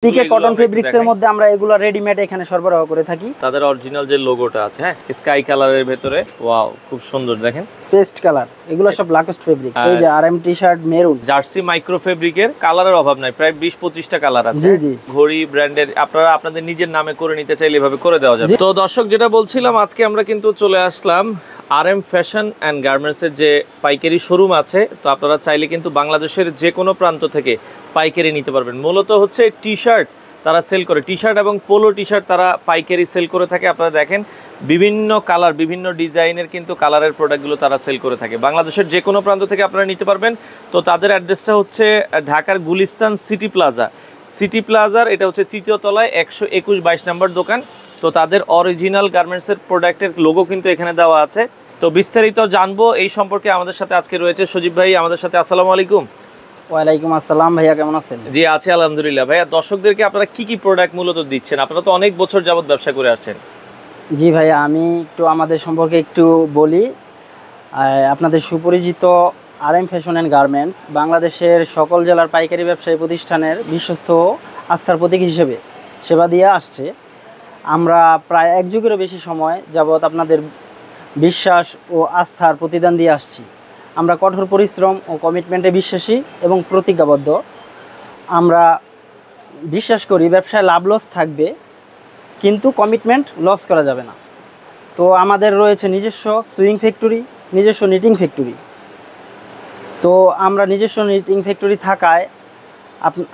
পিকে cotton fabrics এর মধ্যে আমরা এগুলো রেডিমেড এখানে সরবরাহ করে থাকি। তাদের অরিজিনাল যে লোগোটা আছে, হ্যাঁ, স্কাই কালারের ভিতরে, ওয়াও খুব সুন্দর। দেখেন পেস্ট কালার, এগুলো সব লাকোস্ট ফেব্রিক। এই যে RM t shirt maroon, jersey micro ফেব্রিকের কালারের অভাব নাই, প্রায় 20-25টা কালার আছে। জি জি, ঘড়ি ব্র্যান্ডের আপনারা আপনাদের নিজের নামে করে নিতে চাইলে এভাবে করে দেওয়া যাবে। তো দর্শক, যেটা বলছিলাম, আজকে আমরা কিন্তু চলে আসলাম আরএম ফ্যাশন অ্যান্ড গার্মেন্টস এর যে পাইকারি শোরুম আছে। তো আপনারা চাইলে কিন্তু বাংলাদেশের যে কোনো প্রান্ত থেকে পাইকারি নিতে পারবেন। মূলত হচ্ছে টি-শার্ট তারা সেল করে, টি-শার্ট এবং পোলো টি-শার্ট তারা পাইকারি সেল করে থাকে। আপনারা দেখেন বিভিন্ন কালার, বিভিন্ন ডিজাইনের কিন্তু কালারের প্রোডাক্টগুলো তারা সেল করে থাকে। বাংলাদেশের যে কোনো প্রান্ত থেকে আপনারা নিতে পারবেন। তো তাদের অ্যাড্রেসটা হচ্ছে ঢাকার গুলিস্তান সিটি প্লাজা। সিটি প্লাজার এটা হচ্ছে তৃতীয় তলায় 121-22 নম্বর দোকান। তো তাদের অরিজিনাল গার্মেন্টসের প্রোডাক্টের লোগো কিন্তু এখানে দেওয়া আছে। তো বিস্তারিত জানবো এই সম্পর্কে আমাদের সাথে আজকে রয়েছে সজীব ভাই আমাদের সাথে। আসসালামু আলাইকুম। ওয়ালাইকুম আসসালাম ভাইয়া, কেমন আছেন? জি আছি আলহামদুলিল্লাহ। ভাইয়া, দর্শকদেরকে আপনারা কি কি প্রোডাক্ট মূলত দিচ্ছেন? আপনারা তো অনেক বছর যাবত ব্যবসা করে আসছেন। জি ভাইয়া, আমি একটু আমাদের সম্পর্কে একটু বলি। আপনাদের সুপরিচিত আরএম ফ্যাশন অ্যান্ড গার্মেন্টস বাংলাদেশের সকল জেলার পাইকারি ব্যবসায়ী প্রতিষ্ঠানের বিশ্বস্ত আস্থার প্রতীক হিসেবে সেবা দিয়ে আসছে। আমরা প্রায় এক যুগেরও বেশি সময় যাবত আপনাদের বিশ্বাস ও আস্থার প্রতিদান দিয়ে আসছি। আমরা কঠোর পরিশ্রম ও কমিটমেন্টে বিশ্বাসী এবং প্রতিজ্ঞাবদ্ধ। আমরা বিশ্বাস করি ব্যবসায় লাভ লস থাকবে, কিন্তু কমিটমেন্ট লস করা যাবে না। তো আমাদের রয়েছে নিজস্ব সুইং ফ্যাক্টরি, নিজস্ব নিটিং ফ্যাক্টরি। তো আমরা নিজস্ব নিটিং ফ্যাক্টরি থাকায়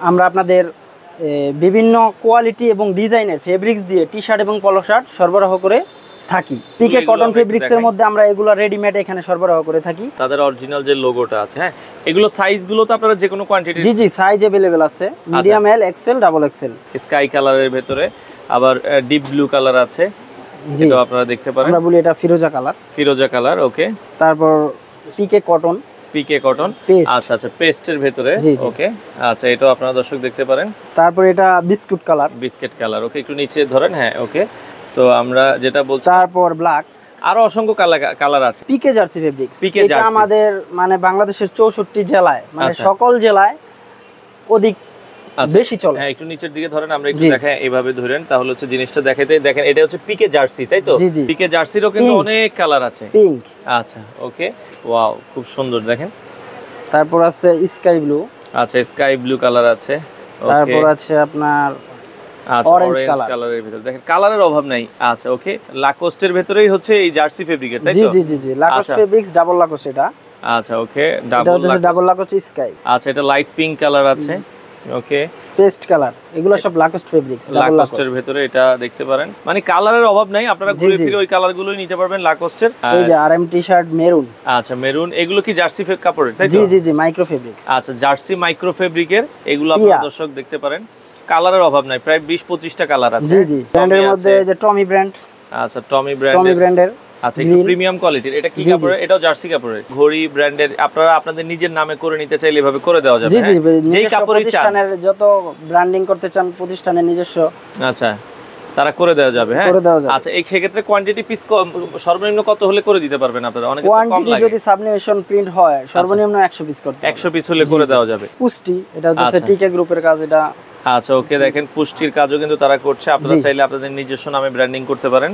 আমরা আপনাদের বিভিন্ন কোয়ালিটি এবং ডিজাইনের ফেব্রিক্স দিয়ে টি-শার্ট এবং পলো শার্ট সরবরাহ করে থাকি। পিকে কটন ফেব্রিক্স এর মধ্যে আমরা এগুলো রেডিমেড এখানে সরবরাহ করে থাকি। তাদের অরিজিনাল যে লোগোটা আছে, হ্যাঁ, এগুলো সাইজগুলো তো আপনারা যে কোনো কোয়ান্টিটি? জি জি, সাইজ अवेलेबल আছে, medium L, XL, double XL. Sky কালারের ভিতরে আবার ডিপ ব্লু কালার আছে, যেটা আপনারা দেখতে পারেন। আমরা বলি এটা ফিরোজা কালার। ফিরোজা কালার, ওকে। তারপর পিকে কটন, পিকে কটন, আচ্ছা আচ্ছা, পেস্টের ভিতরে, ওকে। আচ্ছা, এটা আপনারা দর্শক দেখতে পারেন। তারপর এটা বিস্কুট কালার, বিস্কিট কালার, ওকে, একটু নিচে ধরেন, হ্যাঁ, ওকে। তো আমরা যেটা বলছি, তারপর ব্ল্যাক, আরো অসংখ্য কালার আছে। পিকে জার্সি ফেব্রিক্স, পিকে এটা জার্সি আমাদের মানে বাংলাদেশের 64 জেলায়, মানে সকল জেলায় অধিক বেশি চলে। হ্যাঁ, একটু নিচের দিকে ধরেন, আমরা একটু দেখাই, এইভাবে ধরেন, তাহলে হচ্ছে জিনিসটা দেখাইতে। দেখেন, এটা হচ্ছে পিকে জার্সি, তাই তো? পিকে জার্সিরও কিন্তু অনেক কালার আছে। পিঙ্ক, আচ্ছা, ওকে, ওয়াও খুব সুন্দর। দেখেন, তারপর আছে স্কাই ব্লু, আচ্ছা, স্কাই ব্লু কালার আছে, তারপর আছে আপনার অরেঞ্জ কালারের ভিতরে। দেখেন, কালারের অভাব নাই। আচ্ছা, ওকে, লাকোস্টের ভিতরেই হচ্ছে এই জার্সি ফেব্রিকের, তাই তো? জি জি জি, লাকোস্ট ফেব্রিক্স, ডাবল লাকোস্ট এটা। আচ্ছা, ওকে, ডাবল লাকোস্ট স্কাই। আচ্ছা, এটা লাইট পিঙ্ক কালার আছে, ওকে, পেস্ট কালার, এগুলো সব লাকোস্ট ফেব্রিক্স, লাকোস্টের ভিতরে এটা দেখতে পারেন। মানে কালারের অভাব নাই, আপনারা ঘুরে ফিরে ওই কালারগুলোই নিতে পারবেন লাকোস্টের। এই যে আরএম টি-শার্ট মেরুন, আচ্ছা, মেরুন, এগুলো কি জার্সি কাপড়ের, তাই তো? জি জি জি, মাইক্রো ফেব্রিক্স। আচ্ছা, জার্সি মাইক্রো ফেব্রিকের, এগুলো আপনারা দর্শক দেখতে পারেন। কালারের অভাব নাই, প্রায় 20-25টা কালার আছে। জি জি, ব্র্যান্ডের মধ্যে যে টমি ব্র্যান্ড, আচ্ছা, টমি ব্র্যান্ডের, আচ্ছা, একটু প্রিমিয়াম কোয়ালিটির। এটা কি কাপড়ের? এটাও জার্সি কাপড়ের। ঘড়ি ব্র্যান্ডের, আপনারা আপনাদের নিজের নামে করে নিতে চাইলে এভাবে করে দেওয়া যাবে। জি জি, যেই কাপড়ই চান, প্রতিষ্ঠানের যত ব্র্যান্ডিং করতে চান প্রতিষ্ঠানের নিজস্ব, আচ্ছা, তারা করে দেওয়া যাবে। হ্যাঁ, আচ্ছা, এই ক্ষেত্রে কোয়ান্টিটি পিস সর্বনিম্ন কত হলে করে দিতে পারবেন আপনারা? অনেক কম লাগে। যদি সাবলিমেশন প্রিন্ট হয় সর্বনিম্ন 100 পিস করতে, 100 পিস হলে করে দেওয়া যাবে। পুষ্টি, এটা হচ্ছে টিকে গ্রুপের কাজ এটা। আচ্ছা, ওকে, দেখেন পুষ্টির কাজও কিন্তু তারা করছে। আপনারা চাইলে আপনাদের নিজস্ব নামে ব্র্যান্ডিং করতে পারেন।